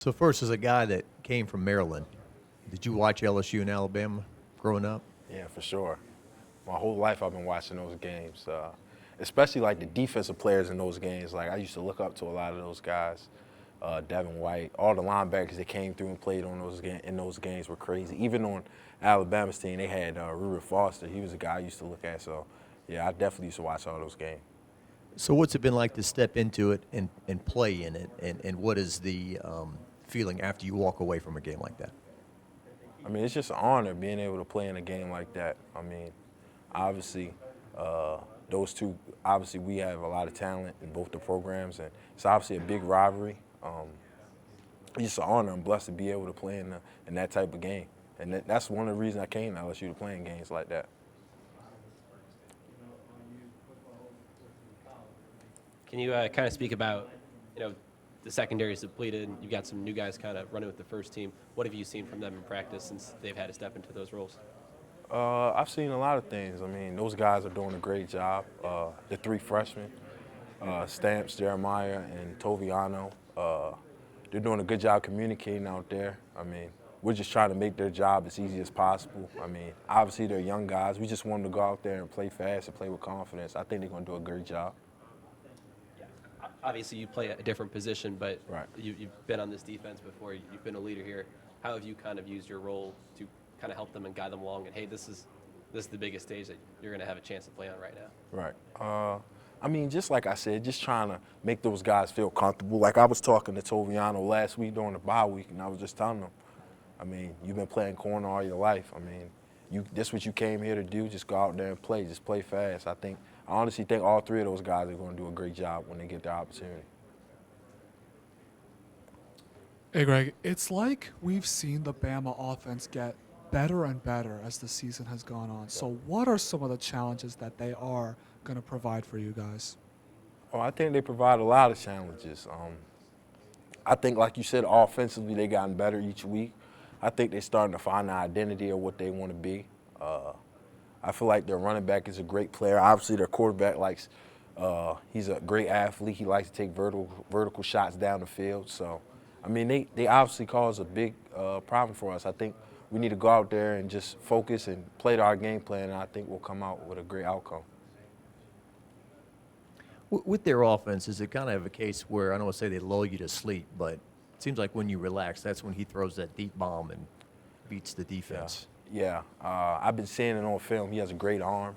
So first, as a guy that came from Maryland, did you watch LSU and Alabama growing up? Yeah, for sure. My whole life I've been watching those games, especially like the defensive players in those games. Like I used to look up to a lot of those guys. Devin White, all the linebackers that came through and played on in those games were crazy. Even on Alabama's team, they had Reuben Foster. He was a guy I used to look at. So, yeah, I definitely used to watch all those games. So what's it been like to step into it and play in it? And what is the feeling after you walk away from a game like that? I mean, it's just an honor being able to play in a game like that. I mean, obviously, those two, obviously we have a lot of talent in both the programs, and it's obviously a big rivalry. It's just an honor. I'm blessed to be able to play in that type of game. And that's one of the reasons I came to LSU, to play in games like that. Can you kind of speak about, the secondary is depleted, and you've got some new guys kind of running with the first team. What have you seen from them in practice since they've had to step into those roles? I've seen a lot of things. I mean, those guys are doing a great job. The three freshmen, Stamps, Jeremiah, and Toviano, they're doing a good job communicating out there. I mean, we're just trying to make their job as easy as possible. I mean, obviously they're young guys. We just want them to go out there and play fast and play with confidence. I think they're going to do a great job. Obviously, you play a different position, but Right. you've been on this defense before. You've been a leader here. How have you kind of used your role to kind of help them and guide them along? And hey, this is the biggest stage that you're going to have a chance to play on right now. Right. I mean, just like I said, just trying to make those guys feel comfortable. Like I was talking to Toviano last week during the bye week, and I was just telling him, I mean, you've been playing corner all your life. I mean, this what you came here to do. Just go out there and play. Just play fast. I honestly think all three of those guys are going to do a great job when they get the opportunity. Hey, Greg, it's like we've seen the Bama offense get better and better as the season has gone on. So what are some of the challenges that they are going to provide for you guys? Oh, I think they provide a lot of challenges. I think, like you said, offensively they've gotten better each week. I think they're starting to find the identity of what they want to be. I feel like their running back is a great player. Obviously, their quarterback he's a great athlete. He likes to take vertical shots down the field. So, I mean, they obviously cause a big problem for us. I think we need to go out there and just focus and play to our game plan, and I think we'll come out with a great outcome. With their offense, is it kind of a case where, I don't want to say they lull you to sleep, but it seems like when you relax, that's when he throws that deep bomb and beats the defense. Yeah. I've been seeing it on film. He has a great arm.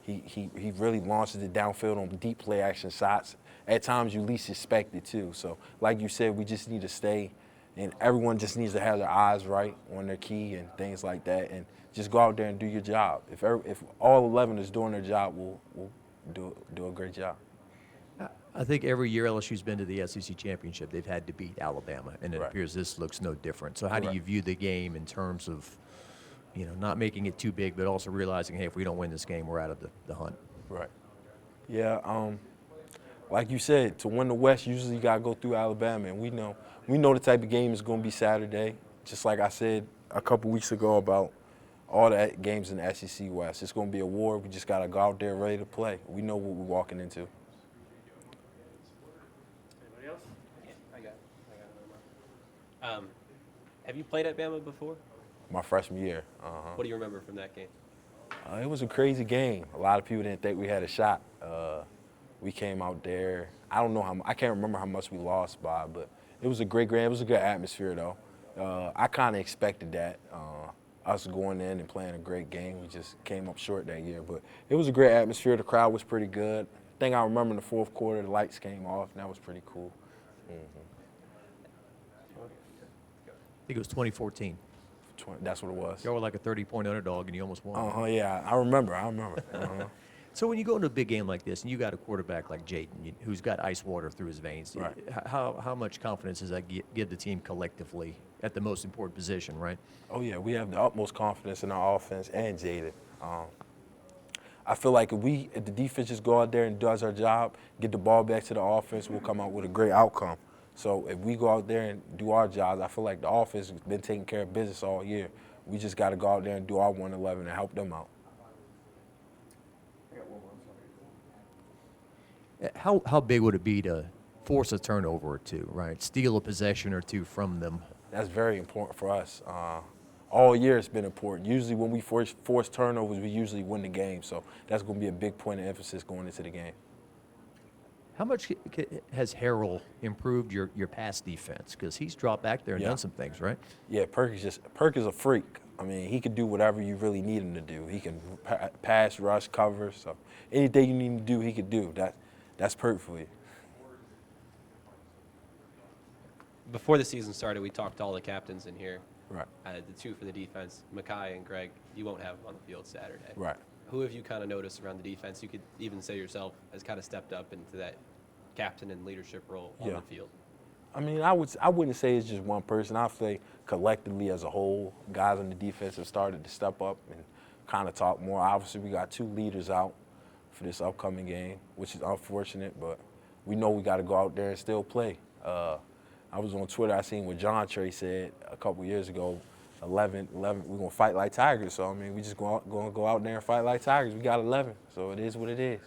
He really launches it downfield on deep play action shots. At times you least expect it too. So like you said, we just need to stay, and everyone just needs to have their eyes right on their key and things like that, and just go out there and do your job. If all 11 is doing their job, we'll do a great job. I think every year LSU's been to the SEC championship, they've had to beat Alabama, and it Right. appears this looks no different. So how do Right. you view the game in terms of, not making it too big, but also realizing, hey, if we don't win this game, we're out of the hunt? Right. Yeah. Like you said, to win the West, usually you gotta go through Alabama, and we know the type of game is gonna be Saturday. Just like I said a couple weeks ago about all the games in the SEC West, it's gonna be a war. We just gotta go out there ready to play. We know what we're walking into. Anybody else? Yeah, I got another one. Have you played at Bama before? My freshman year. What do you remember from that game? It was a crazy game. A lot of people didn't think we had a shot. We came out there. I can't remember how much we lost by, but it was a great game. It was a good atmosphere, though. I kind of expected that. Us going in and playing a great game. We just came up short that year, but it was a great atmosphere. The crowd was pretty good. The thing I remember in the fourth quarter, the lights came off, and that was pretty cool. I think it was 2014. That's what it was. Y'all were like a 30-point underdog, and you almost won. Yeah, I remember. So when you go into a big game like this, and you got a quarterback like Jayden, who's got ice water through his veins, Right. how much confidence does that give the team collectively at the most important position, right? Oh, yeah, we have the utmost confidence in our offense and Jaden. I feel like if the defense just go out there and does our job, get the ball back to the offense, we'll come out with a great outcome. So if we go out there and do our jobs, I feel like the offense has been taking care of business all year. We just got to go out there and do our 111 and help them out. How big would it be force a turnover or two, right? Steal a possession or two from them. That's very important for us. All year it's been important. Usually when we force turnovers, we usually win the game. So that's going to be a big point of emphasis going into the game. How much has Harold improved your pass defense? Because he's dropped back there and Yeah. done some things, right? Yeah, Perkins a freak. I mean, he can do whatever you really need him to do. He can pass, rush, cover. So anything you need to do, he could do. That's perfect for you. Before the season started, we talked to all the captains in here. Right. The two for the defense, Makai and Greg. You won't have them on the field Saturday. Right. Who have you kind of noticed around the defense? You could even say yourself has kind of stepped up into that captain and leadership role on Yeah. the field. I mean, I wouldn't say it's just one person. I say collectively as a whole, guys on the defense have started to step up and kind of talk more. Obviously, we got 2 leaders out for this upcoming game, which is unfortunate, but we know we got to go out there and still play. I was on Twitter. I seen what John Trey said a couple years ago. 11, we're gonna fight like tigers. So I mean, we just gonna go out there and fight like tigers. We got 11, so it is what it is.